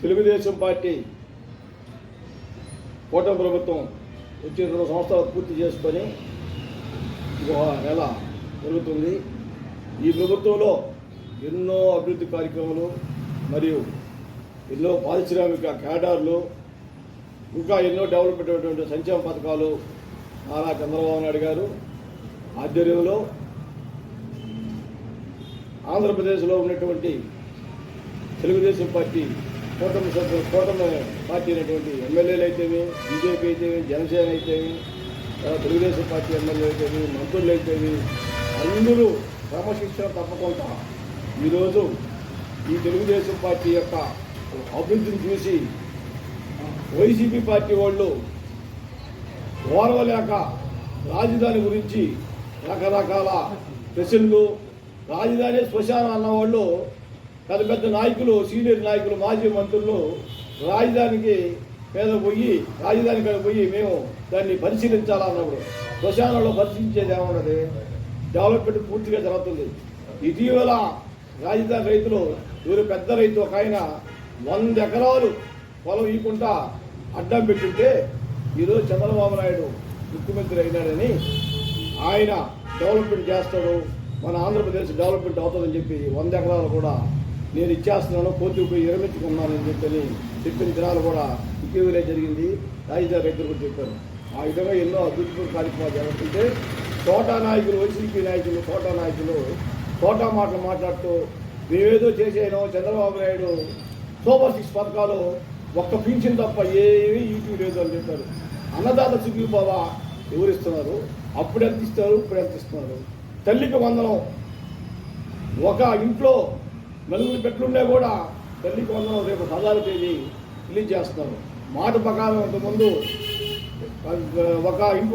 Telugu Desam party కూటమి ప్రభుత్వం వచ్చి 2 సంవత్సరాలు పూర్తి చేసుకొని ఒక నెల జరుగుతుంది. ఈ ప్రభుత్వంలో ఎన్నో అభివృద్ధి కార్యక్రమాలు మరియు ఎన్నో పారిశ్రామిక క్యాడర్లు ఇంకా ఎన్నో డెవలప్మెంట్ అయినటువంటి సంక్షేమ పథకాలు నారా చంద్రబాబు నాయుడు గారు ఆధ్వర్యంలో ఆంధ్రప్రదేశ్లో ఉన్నటువంటి తెలుగుదేశం పార్టీ కూటమి పార్టీ అయినటువంటి ఎమ్మెల్యేలు అయితేవి, బీజేపీ అయితేవి, జనసేన అయితేవి, తెలుగుదేశం పార్టీ ఎమ్మెల్యేలు అయితేవి, మంత్రులు అయితేవి అందరూ క్రమశిక్షణ తప్పకుండా ఈరోజు ఈ తెలుగుదేశం పార్టీ యొక్క అభివృద్ధిని చూసి వైసీపీ పార్టీ వాళ్ళు ఓర్వలేక రాజధాని గురించి రకరకాల ప్రశ్నలు, రాజధాని శ్మశానం అన్నవాళ్ళు పెద్ద పెద్ద నాయకులు, సీనియర్ నాయకులు, మాజీ మంత్రులు రాజధానికి మేము దాన్ని పరిశీలించాలన్నప్పుడు శ్మశానంలో పరిశీలించేది ఏమన్నది? డెవలప్మెంట్ పూర్తిగా జరుగుతుంది. ఇటీవల రాజధాని రైతులు పెద్ద రైతు ఒక ఆయన 100 ఎకరాలు పొలం ఇవ్వకుండా అడ్డం పెట్టుంటే ఈరోజు చంద్రబాబు నాయుడు ముఖ్యమంత్రి అయినాడని ఆయన డెవలప్మెంట్ చేస్తాడు, మన ఆంధ్రప్రదేశ్ డెవలప్మెంట్ అవుతుందని చెప్పి 100 ఎకరాలు కూడా నేను ఇచ్చేస్తున్నాను, కోర్టుకు పోయి విరమించుకున్నానని చెప్పని చెప్పిన దినాలు కూడా ఇటీవలే జరిగింది. రాజధాని రైతులు కూడా చెప్పారు. ఆ విధంగా ఎన్నో అభివృద్ధి కార్యక్రమాలు జరుగుతుంటే తోటా నాయకులు, వైసీపీ నాయకులు, తోటా మాటలు మాట్లాడుతూ మేమేదో చేసేయడం, చంద్రబాబు నాయుడు సూపర్ 6 పథకాలు ఒక్క పింఛన్ తప్ప ఏమీ ఈటీ లేదు అని చెప్పారు. అన్నదాత సుఖీభవ ఎవరిస్తున్నారు? అప్పుడు ఎంత ఇస్తారు, ఇప్పుడు ఎంత ఇస్తున్నారు? తల్లికి వందనం, ఒక ఇంట్లో 4 పెట్లుండే కూడా తల్లికి వందనం రేపు 16వ తేదీ రిలీజ్ చేస్తున్నారు. మాట ప్రకారం అంతకుముందు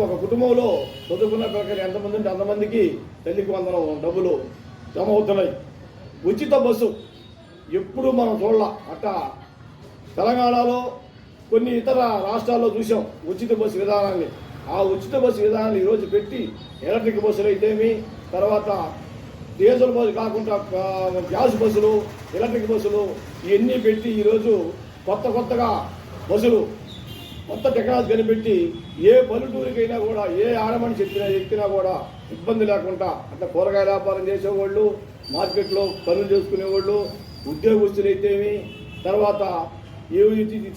ఒక కుటుంబంలో చదువుకున్న ప్రకారం ఎంతమంది ఉంటే అంతమందికి తల్లికి వందనం డబ్బులు జమ అవుతున్నాయి. ఉచిత బస్సు ఎప్పుడు మనం చూడాల. అట్టా తెలంగాణలో కొన్ని ఇతర రాష్ట్రాల్లో చూసాం ఉచిత బస్సు విధానాన్ని. ఆ ఉచిత బస్సు విధానాన్ని ఈరోజు పెట్టి ఎలక్ట్రిక్ బస్సులు అయితేమి, తర్వాత డీజిల్ బస్సు కాకుండా గ్యాస్ బస్సులు, ఎలక్ట్రిక్ బస్సులు ఇవన్నీ పెట్టి ఈరోజు కొత్తగా బస్సులు కొత్త టెక్నాలజీ కనిపెట్టి ఏ పల్లెటూరికైనా కూడా ఏ ఆడమనిషి ఎక్కినా కూడా ఇబ్బంది లేకుండా అట్లా కూరగాయల వ్యాపారం చేసేవాళ్ళు, మార్కెట్లో పనులు చేసుకునేవాళ్ళు, ఉద్యోగస్తులు అయితేమి, తర్వాత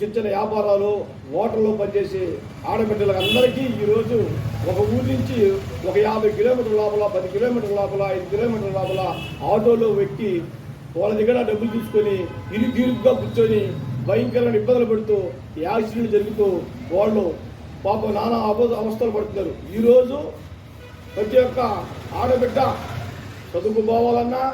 చిన్న వ్యాపారాలు, హోటల్లో పనిచేసే ఆడబిడ్డలకు అందరికీ ఈరోజు ఒక ఊరి నుంచి ఒక 50 కిలోమీటర్ల లోపల, 10 కిలోమీటర్ల లోపల, 5 కిలోమీటర్ల లోపల ఆటోలో ఎక్కి వాళ్ళ దగ్గర డబ్బులు తీసుకొని తీరుగ్గా కూర్చొని భయంకరమైన ఇబ్బందులు పడుతూ యాక్సిడెంట్ జరుగుతూ వాళ్ళు పాపం నానా అవస్థలు పడుతున్నారు. ఈరోజు ప్రతి ఒక్క ఆడబిడ్డ చదువుకు పోవాలన్నా,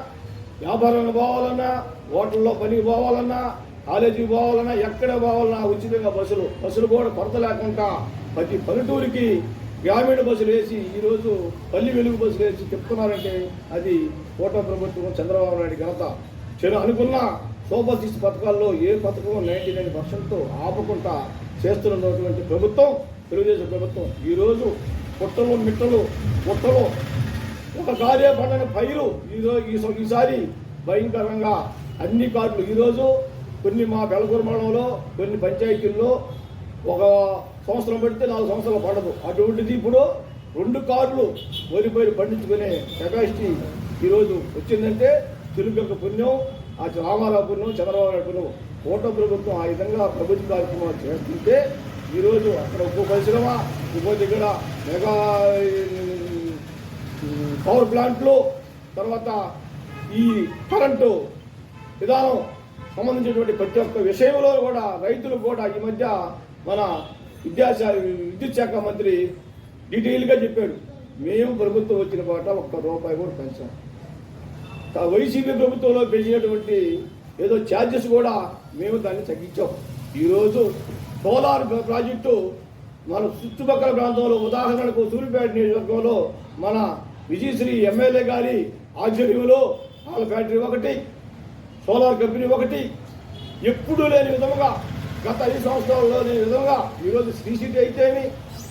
వ్యాపారానికి పోవాలన్నా, హోటల్లో పనికి పోవాలన్నా, కాలేజీకి పోవాలన్నా, ఎక్కడ పోవాలన్నా ఉచితంగా బస్సులు కూడా కొరత లేకుండా ప్రతి పల్లెటూరికి గ్రామీణ బస్సులు వేసి ఈరోజు పల్లి వెలుగు బస్సులు వేసి చెప్తున్నారంటే అది కూటమి ప్రభుత్వం చంద్రబాబు నాయుడు ఘనత. అనుకున్న సూపర్ 6 పథకాల్లో ఏ పథకం 99% ఆపకుండా చేస్తున్నటువంటి ప్రభుత్వం తెలుగుదేశం ప్రభుత్వం. ఈరోజు పుట్టలు మిట్టలు పుట్టలు ఒక కార్య పండని పైరు ఈసారి భయంకరంగా అన్ని కార్డులు ఈరోజు కొన్ని మా బెలకూరు మండలంలో కొన్ని పంచాయతీల్లో ఒక సంవత్సరం పడితే 4 సంవత్సరాలు పడదు. అటువంటిది ఇప్పుడు 2 కార్లు వరిపైరు పండించుకునే కెపాసిటీ ఈరోజు వచ్చిందంటే తెలుగు యొక్క పుణ్యం, ఆ రామారావు పుణ్యం, చంద్రబాబు నాయుడు పుణ్యం. కూటమి ప్రభుత్వం ఆ విధంగా ప్రభుత్వ కార్యక్రమాలు చేస్తుంటే ఈరోజు అక్కడ ఒక్కో పరిశ్రమ, ఇంకో దగ్గర మెగా పవర్ ప్లాంట్లు, తర్వాత ఈ కరెంటు విధానం సంబంధించినటువంటి ప్రతి ఒక్క విషయంలో కూడా రైతులు కూడా ఈ మధ్య మన విద్యుత్ శాఖ మంత్రి డీటెయిల్గా చెప్పాడు. మేము ప్రభుత్వం వచ్చిన పాట ₹1 కూడా పెంచాం. వైసీపీ ప్రభుత్వంలో పెంచినటువంటి ఏదో ఛార్జెస్ కూడా మేము దాన్ని తగ్గించాం. ఈరోజు సోలార్ ప్రాజెక్టు మన చుట్టుపక్కల ప్రాంతంలో ఉదాహరణకు సూర్యాపేట నియోజకవర్గంలో మన విజయశ్రీ ఎమ్మెల్యే గారి ఆధ్వర్యంలో వాళ్ళ ఫ్యాక్టరీ ఒకటి, సోలార్ కంపెనీ ఒకటి, ఎప్పుడూ లేని విధంగా గత 5 సంవత్సరాల్లో లేని విధంగా ఈరోజు శ్రీసిటీ అయితేమి,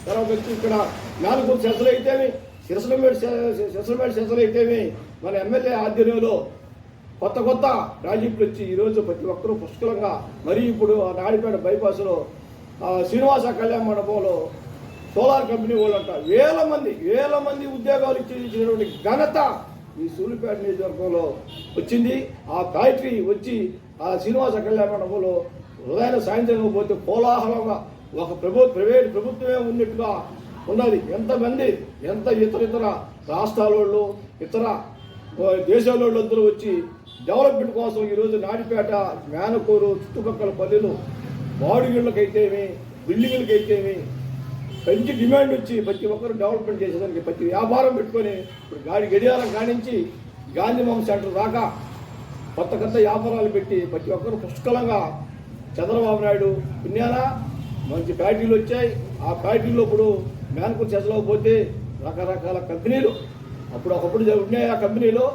తర్వాత వచ్చి ఇక్కడ నాలుగూరు సెసలు అయితేమి, సిరసలమేడు సెసలు అయితేమి మన ఎమ్మెల్యే ఆధ్వర్యంలో కొత్త ప్రాజెక్టులు వచ్చి ఈరోజు ప్రతి ఒక్కరూ పుష్కలంగా మరీ ఇప్పుడు నాడిపేట బైపాస్లో శ్రీనివాస కళ్యాణ మండపంలో సోలార్ కంపెనీ వాళ్ళు అంట వేల మంది ఉద్యోగాలు ఇచ్చినటువంటి ఘనత ఈ సూళ్ళూరుపేట నియోజకవర్గంలో వచ్చింది. ఆ ఫ్యాక్టరీ వచ్చి ఆ శ్రీనివాస కళ్యాణ మండపంలో ఉదయం సాయంత్రం పోతే కోలాహలంగా ఒక ప్రైవేట్ ప్రభుత్వమే ఉన్నట్టుగా ఉన్నది. ఎంతమంది ఇతర రాష్ట్రాల వాళ్ళు ఇతర దేశాల వాళ్ళు అందరూ వచ్చి డెవలప్మెంట్ కోసం ఈరోజు నాడిపేట మేనకూరు చుట్టుపక్కల పల్లెలు బాడుగిళ్ళకైతేమి బిల్డింగులకైతేమి మంచి డిమాండ్ వచ్చి ప్రతి ఒక్కరు డెవలప్మెంట్ చేసేదానికి ప్రతి వ్యాపారం పెట్టుకొని ఇప్పుడు గడియారం కానించి గాంధీమామ సెంటర్ దాకా కొత్త వ్యాపారాలు పెట్టి ప్రతి ఒక్కరు పుష్కలంగా చంద్రబాబు నాయుడు పుణ్యాన మంచి ఫ్యాక్టరీలు వచ్చాయి. ఆ ఫ్యాక్టరీలో ఇప్పుడు మేనకూరు చేసలేకపోతే రకరకాల కంపెనీలు ఒకప్పుడు ఉన్నాయా కంపెనీలో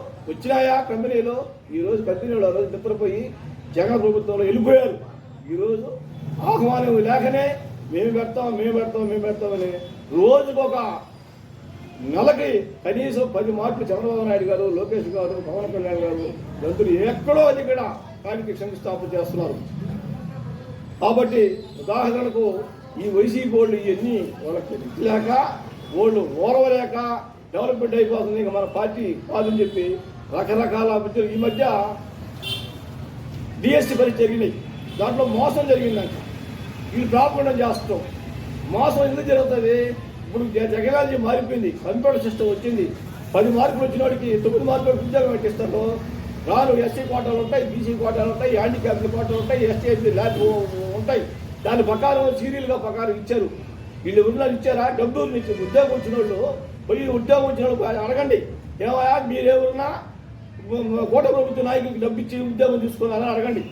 ఈరోజు కంపెనీలు ఆ రోజు నిద్రపోయి జగన్ ప్రభుత్వంలో వెళ్ళిపోయారు. ఈరోజు ఆహ్వానం లేకనే మేము పెడతామని రోజుకొక నెలకి కనీసం 10 మార్కులు చంద్రబాబు నాయుడు గారు, లోకేష్ గారు, పవన్ కళ్యాణ్ గారు మంత్రులు ఎక్కడో అది ఇక్కడ దానికి శంకుస్థాపన చేస్తున్నారు. కాబట్టి ఉదాహరణకు ఈ వైసీపీ బోర్డు ఇవన్నీ వాళ్ళకి లేక వాళ్ళు ఓరవలేక డెవలప్మెంట్ అయిపోతుంది ఇంకా మన పార్టీ కాదని చెప్పి రకరకాల ఈ మధ్య డిఎస్సి పరీక్ష జరిగినాయి. దాంట్లో మోసం జరిగిందంట. వీళ్ళు ప్రాపండం చేస్తాం. మోసం ఎందుకు జరుగుతుంది? ఇప్పుడు టెక్నాలజీ మారిపోయింది, కంప్యూటర్ సిస్టమ్ వచ్చింది. 10 మార్కులు వచ్చిన వాడికి 9 మార్కులకు ఉద్యోగం పెట్టిస్తారు. రాను ఎస్సీ కోటాలు ఉంటాయి, బీసీ కోటాలు ఉంటాయి, హ్యాండిక్యాప్డ్ కోటాలు ఉంటాయి, ఎస్టీ ల్యాబ్ ఉంటాయి. దాని ప్రకారం సీరియల్గా ప్రకారం ఇచ్చారు. వీళ్ళు ఉన్న ఇచ్చారా? డబ్బులు నుంచి ఉద్యోగం వచ్చిన వాళ్ళు పోయి ఉద్యోగం వచ్చిన వాళ్ళు అడగండి, ఏమయ్యా మీరేమన్నా కోట ప్రభుత్వ నాయకులకి డబ్బు ఇచ్చి ఉద్యోగం తీసుకున్నారని అడగండి.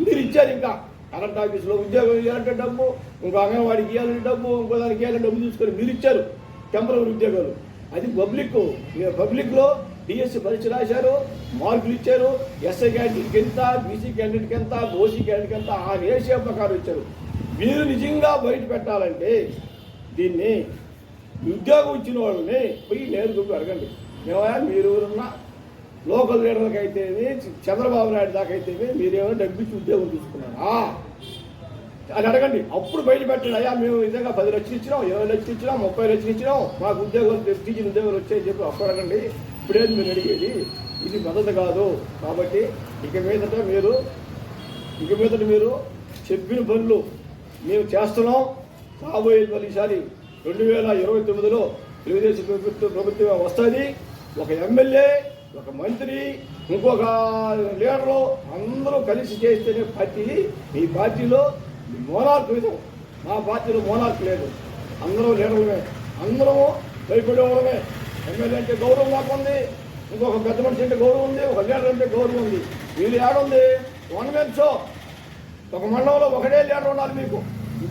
మీరు ఇచ్చారు. ఇంకా కరెంట్ ఆఫీసులో ఉద్యోగం ఇవ్వాలంటే డబ్బు, ఇంకో అంగన్వాడికి ఇవ్వాలంటే డబ్బు, ఇంకో దానికి ఇవ్వాలంటే డబ్బు తీసుకొని మీరు ఇచ్చారు టెంపరరీ ఉద్యోగాలు. అది పబ్లిక్లో డిఎస్సి పరీక్ష రాశారు, మార్కులు ఇచ్చారు. ఎస్ఐ క్యాండిడేట్కి ఎంత, బీసీ క్యాండిడేట్కి ఎంత, ఓసీ క్యాండిడేట్కి ఎంత ఆ రేషియో ప్రకారం ఇచ్చారు. మీరు నిజంగా బయట పెట్టాలంటే దీన్ని ఉద్యోగం ఇచ్చిన వాళ్ళని పోయి నేరుగా అడగండి, ఏమయ్యా మీరు ఉన్న లోకల్ లీడర్లకు అయితేమి చంద్రబాబు నాయుడు దాకా అయితేమి మీరేమైనా డబ్బిచ్చి ఉద్యోగం తీసుకున్నారా అని అడగండి. అప్పుడు బయట పెట్టండి. అయ్యా మేము నిజంగా 10 లక్షలు ఇచ్చినాం, 20 లక్షలు ఇచ్చినాం, 30 లక్షలు ఇచ్చినాం, మాకు ఉద్యోగాలు టీచింగ్ ఉద్యోగాలు వచ్చాయని చెప్పి అప్పుడు అడగండి. ఇప్పుడేది మీరు అడిగేది? ఇది పద్ధతి కాదు. కాబట్టి ఇక మీదట మీరు చెప్పిన పనులు మేము చేస్తున్నాం. రాబోయే ఈసారి 2029లో తెలుగుదేశం ప్రభుత్వం వస్తుంది. ఒక ఎమ్మెల్యే, ఒక మంత్రి, ఇంకొక లీడరు అందరూ కలిసి చేస్తేనే పార్టీ. ఈ పార్టీలో మోనార్క్ విధం. మా పార్టీలో మోనార్క్ లేదు. అందరూ లీడర్లమే, అందరూ భయపడేవాళ్ళమే. ఎమ్మెల్యే అంటే గౌరవం నాకు ఉంది, ఇంకొక పెద్ద మనిషి అంటే గౌరవం ఉంది, ఒక లీడర్ అంటే గౌరవం ఉంది. వీళ్ళు ఏడుంది? 1 man show. ఒక మండలంలో ఒకటే లీడర్ ఉండాలి. మీకు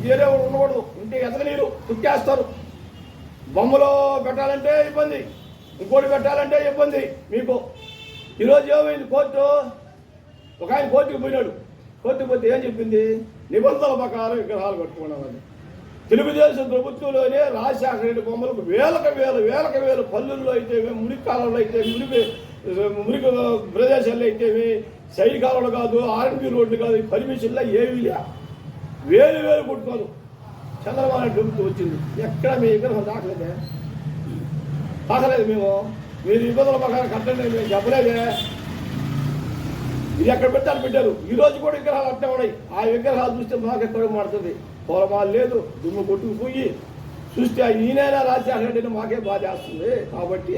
వేరే ఉండకూడదు. ఉంటే ఎదగనీరు కుక్కేస్తారు. బొమ్మలో పెట్టాలంటే ఇబ్బంది, ఇంకోటి పెట్టాలంటే ఇబ్బంది మీకు. ఈరోజు ఏమైంది? కోర్టు ఒక ఆయన కోర్టుకు పోయినాడు. కోర్టుకు పోతే ఏం చెప్పింది? నిబంధనల ప్రకారం విగ్రహాలు కట్టుకున్నామని. తెలుగుదేశం ప్రభుత్వంలోనే రాజశేఖర రెడ్డి బొమ్మలకు వేలకు వేలు పల్లెల్లో అయితే, మురికి కాలంలో అయితే, మురికి ప్రదేశాల్లో అయితే, సైడ్ కాలంలో కాదు, ఆర్ఎన్బి రోడ్లు కాదు, పర్మిషన్లో ఏమీ లే, వేలు కొట్టుకోదు. చంద్రబాబు నాయుడు ప్రభుత్వం వచ్చింది. ఎక్కడ మీ విగ్రహం దాకలేదే? మీరు నిబంధనల ప్రకారం కట్టండి మేము చెప్పలేదే. ఇది ఎక్కడ పెట్టారు. ఈరోజు కూడా విగ్రహాలు అట్టే ఉన్నాయి. ఆ విగ్రహాలు చూస్తే మాకు ఎక్కడ మాడుతుంది. పొలమాలు లేదు, దుమ్ము కొట్టుకుపోయి చూస్తే ఈయనైనా రాజశేఖర రెడ్డిని మాకే బాధ వేస్తుంది. కాబట్టి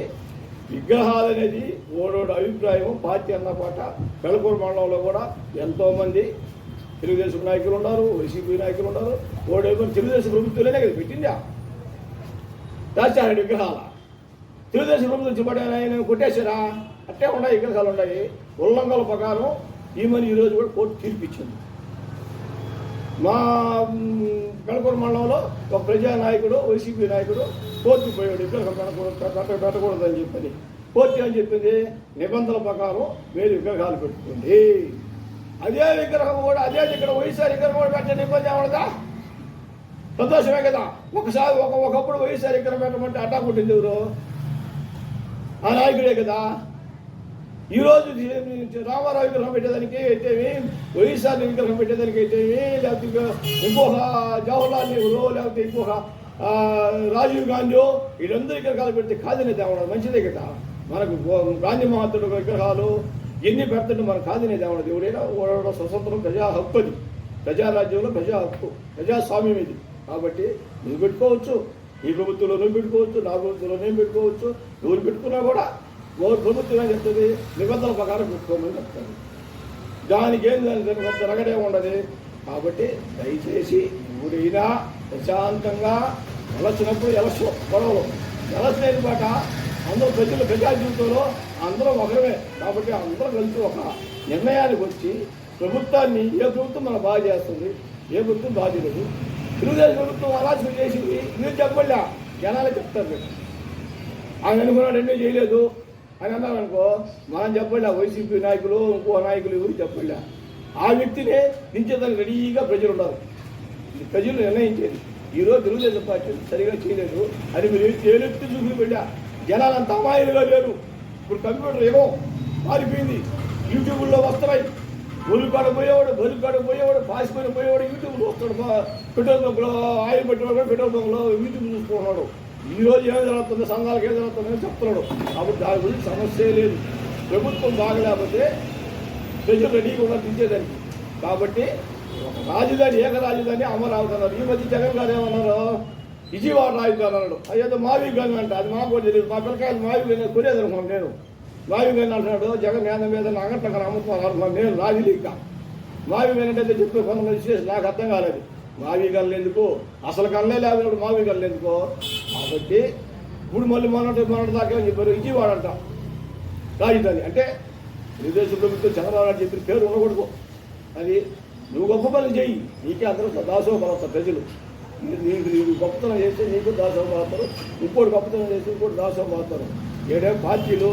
విగ్రహాలు అనేది ఓడోడు అభిప్రాయం. పార్టీ అన్నపాట పెళ్ళకూరు మండలంలో కూడా ఎంతోమంది తెలుగుదేశం నాయకులు ఉన్నారు, వైసీపీ నాయకులు ఉన్నారు. ఓడేమో తెలుగుదేశం ప్రభుత్వంలోనే కదా పెట్టిందా రాజశేఖర రెడ్డి విగ్రహాల. తెలుగుదేశం ప్రభుత్వం చెప్పబడి ఆయన కొట్టేశారా? అట్టే ఉన్నాయి విగ్రహాలు ఉన్నాయి. ఉల్లంఘనల ప్రకారం ఈమెను ఈరోజు కూడా కోర్టు తీర్పిచ్చింది. మా పెళ్ళకూరు మండలంలో ఒక ప్రజానాయకుడు, వైసీపీ నాయకుడు కోర్టుకు పోయాడు. విగ్రహం పెట్టకూడదని చెప్పని కోర్టు ఏం చెప్పింది? నిబంధనల ప్రకారం మీరు విగ్రహాలు పెట్టుకోండి. అదే విగ్రహం కూడా అదే ఇక్కడ వైఎస్ఆర్ విగ్రహం కూడా పెట్టండి, ఇబ్బంది ఏమడదా? సంతోషమే కదా. ఒకప్పుడు వైఎస్ఆర్ విగ్రహం పెట్టమంటే అడ్డా కొట్టింది ఎవరు? ఆ నాయకుడే కదా. ఈరోజు రామారావు విగ్రహం పెట్టేదానికి అయితేమి, వైఎస్ఆర్ విగ్రహం పెట్టేదానికి అయితేమి, లేకపోతే ఇంకొక జవహర్లాల్ నెహ్రూ, లేకపోతే ఇంకొక రాజీవ్ గాంధీ, వీళ్ళందరూ విగ్రహాలు పెడితే కాదనే తేవడం మంచిదే కదా. మనకు గాంధీ మహాత్ముడు విగ్రహాలు ఎన్ని పెడుతుంటే మనకు కాదనే తేవడం. ఎవరైనా ఓడవడం స్వతంత్రం, ప్రజా హక్కు అది. ప్రజారాజ్యంలో ప్రజా హక్కు, ప్రజాస్వామ్యం ఇది. కాబట్టి నువ్వు పెట్టుకోవచ్చు, ఈ ప్రభుత్వంలో నువ్వు పెట్టుకోవచ్చు, నా ప్రభుత్వంలో నేను పెట్టుకోవచ్చు. ఎవరు పెట్టుకున్నా కూడా ప్రభుత్వం ఏం చెప్తుంది, నిబంధనల ప్రకారం పెట్టుకోమని చెప్తాను. దానికి ఏం కొంత రగడే ఉండదు. కాబట్టి దయచేసి ఎవరైనా ప్రశాంతంగా ఎలచ్చినప్పుడు ఎలక్షన్ గొడవలు ఎలక్షన్ పాట అందరూ ప్రజా జీవితంలో అందరూ ఒకరమే. కాబట్టి అందరూ కలిసి ఒక నిర్ణయానికి వచ్చి ప్రభుత్వాన్ని, ఏ ప్రభుత్వం మనం బాగా చేస్తుంది, ఏ ప్రభుత్వం బాగా చేయలేదు. తెలుగుదేశం ప్రభుత్వం అరాచకం చేసింది, మీరు చెప్పలే, జనాలే చెప్తారు. ఆయన అనుకున్నాడు ఎన్నో చేయలేదు అని అన్నారనుకో, మనం చెప్పలే. వైసీపీ నాయకులు, ఇంకో నాయకులు ఎవరు చెప్పలే. ఆ వ్యక్తినే దించేదానికి రెడీగా ప్రజలు ఉన్నారు. ప్రజలు నిర్ణయించేది. ఈరోజు తెలుగుదేశం పార్టీ సరిగా చేయలేదు అని మీరు తేలెత్తి చూపిపెట్టా. జనాలు అంత అమాయలుగా లేరు. ఇప్పుడు కంప్యూటర్ ఏమో మారిపోయింది, యూట్యూబ్లో వస్తున్నాయి. బొలుకాడ పోయేవాడు పాసిపోయిన పోయేవాడు యూట్యూబ్లో వస్తాడు. పెట్రోల్ బంకులో ఆయిల్ పెట్టేవాడు పెట్రోల్ బంకులో యూట్యూబ్ చూసుకుంటున్నాడు. ఈరోజు ఏం జరుగుతుందో, సంఘాలకు ఏం జరుగుతుందో చెప్తున్నాడు. కాబట్టి దాని గురించి సమస్య లేదు. ప్రభుత్వం బాగలేకపోతే ప్రజలు రెడీగా ఉన్నారు దించేదానికి. కాబట్టి ఒక రాజధాని, ఏక రాజధాని అమరావతి అన్నారు. ఈ మధ్య జగన్ గారు ఏమన్నారు, విజయవాడ రాజధాని అన్నాడు. అయ్యేదో మావి గంగ అంట, అది మాకు కూడా తెలియదు. మా పిల్లకాయలు మావి గంగ కొనేది అనుకున్నాను నేను. మావి గంగ అంటున్నాడు, జగన్ నేల మీద అంగట్ల అమ్ముతున్నారు అనుకున్నాను నేను. రాజలీక మావి గంగ అంటే చెప్పే కొంతమంది విశేషం నాకు అర్థం కాలేదు. మావి గన్లు ఎందుకు, అసలు కళ్ళే లేకపోతే మావి గన్లు ఎందుకో. కాబట్టి ఇప్పుడు మళ్ళీ మొన్నటి దాకా అని చెప్పారు విజయవాడ అంట రాజధాని. అంటే తెలుగుదేశం ప్రభుత్వం చంద్రబాబు నాయుడు చెప్పిన పేరు ఉండకూడదు. అది నువ్వు గొప్ప పనులు చేయి, నీకే అందరూ దాసోహపడతారు ప్రజలు. నీకు గొప్పతనం చేస్తే నీకు దాసోహపడతారు, ఇంకోటి గొప్పతనం చేస్తే ఇంకోటి దాసోహపడతారు. ఏడే పార్టీలు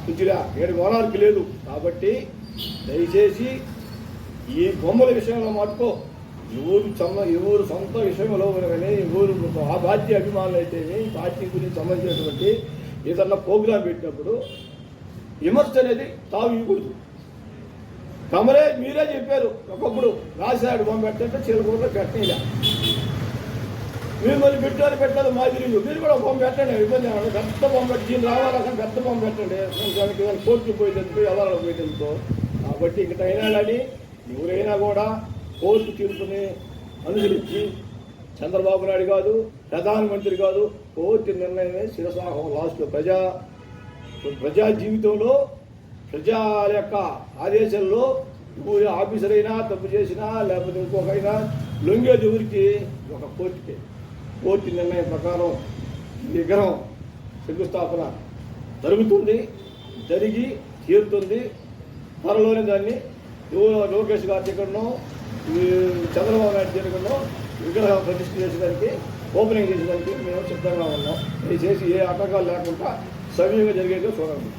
కుదిరా, ఏడు మొనార్కి లేదు. కాబట్టి దయచేసి ఈ బొమ్మల విషయంలో మటుకో ఎవరు సొంత విషయంలో కానీ ఎవరు ఆ పార్టీ అభిమానులు అయితేనే ఈ పార్టీ గురించి సంబంధించినటువంటి ఏదన్నా ప్రోగ్రాం పెట్టినప్పుడు విమర్శ అనేది తావు ఇవ్వకూడదు. తమరే మీరే చెప్పారు ఒకప్పుడు రాశాడు బొమ్మ పెట్టంటే చీలకూడలో పెట్టినా మీరు మళ్ళీ పెట్టాలి మా తెలియదు. మీరు కూడా బొమ్మ పెట్టండి, ఇబ్బంది ఏమన్నా. పెద్ద బొమ్మ పెట్టి దీన్ని రావాలన్నా పెద్ద బొమ్మ పెట్టండి. దానికి కోర్టుకు పోయేందుకు ఎవరు పోయేందుకో. కాబట్టి ఇంకటైనా కానీ ఎవరైనా కూడా కోర్టు తీర్పుని అనుసరించి చంద్రబాబు నాయుడు కాదు, ప్రధానమంత్రి కాదు, కోర్టు నిర్ణయమే శిరసాహం. లాస్ట్లో ప్రజా జీవితంలో ప్రజల యొక్క ఆదేశాల్లో ఊరి ఆఫీసర్ అయినా తప్పు చేసినా లేకపోతే ఇంకొకైనా లొంగేది ఊరికి ఒక కోర్టుకే. కోర్టు నిర్ణయం ప్రకారం విగ్రహం శంకుస్థాపన జరుగుతుంది, జరిగి తీరుతుంది. త్వరలోనే దాన్ని లోకేష్ గారి దగ్గరనో చంద్రబాబు నాయుడు దగ్గరనో విగ్రహం ప్రతిష్ఠ చేసేదానికి, ఓపెనింగ్ చేసేదానికి మేము సిద్ధంగా ఉన్నాం. దయచేసి ఏ ఆటంకాలు లేకుండా సవ్యంగా జరిగేదో చూడండి.